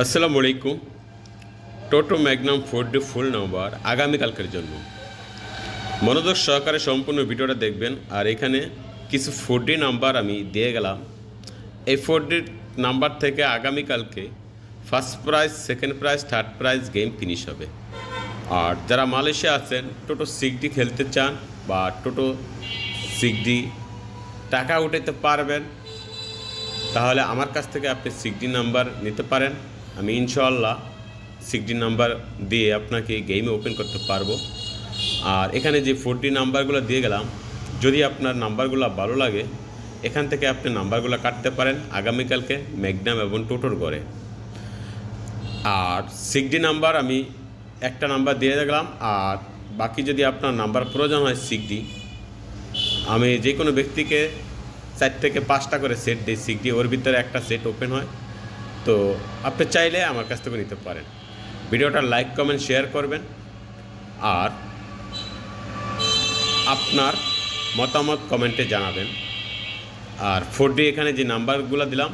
আসসালামু আলাইকুম। টোটো Magnum 4D ফুল number আগামীকালকের জন্য মনোযোগ সহকারে সম্পূর্ণ ভিডিওটা দেখবেন। আর এখানে কিছু 4D নাম্বার আমি দিয়ে গেলাম। এই 4D নাম্বার থেকে আগামীকালকে first prize, second prize, third prize game finish হবে। আর যারা মালয়েশিয়া আছেন, টোটো 6D খেলতে চান বা টোটো 6D টাকা উঠাতে পারবেন, তাহলে আমার কাছ থেকে আপনি 6D নাম্বার নিতে পারেন। আমি ইনশাআল্লাহ 6D নাম্বার দিয়ে আপনাকে গেমে ওপেন করতে পারবো। আর এখানে যে 4D নাম্বারগুলো দিয়ে গেলাম, যদি আপনার নাম্বারগুলো ভালো লাগে এখান থেকে আপনি নাম্বারগুলো কাটতে পারেন আগামীকালকে ম্যাগনাম এবং টোটোর ঘরে। আর 6D নাম্বার আমি একটা নাম্বার দিয়ে গেলাম। আর বাকি যদি আপনার নাম্বার প্রয়োজন হয় 6D, আমি যে কোনো ব্যক্তিকে 4 থেকে 5টা করে সেট দিই 6D, ওর ভিতরে একটা সেট ওপেন হয়। তো আপনি চাইলে আমার কাছ থেকে নিতে পারেন। ভিডিওটা লাইক, কমেন্ট, শেয়ার করবেন আর আপনার মতামত কমেন্টে জানাবেন। আর 4D এখানে যে নাম্বারগুলো দিলাম,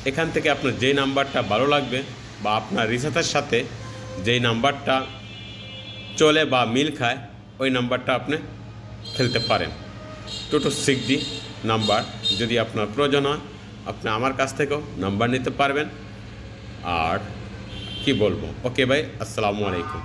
এখান থেকে আপনার যেই নাম্বারটা ভালো লাগবে বা আপনার রিসার্চের সাথে যেই নাম্বারটা চলে বা মিল খায়, ওই নাম্বারটা আপনি খেলতে পারেন। টোটো 6D নাম্বার যদি আপনার প্রয়োজন হয় আপনি আমার কাছ থেকেও নাম্বার নিতে পারবেন। আর কি বলবো, ওকে ভাই, আসসালামু আলাইকুম।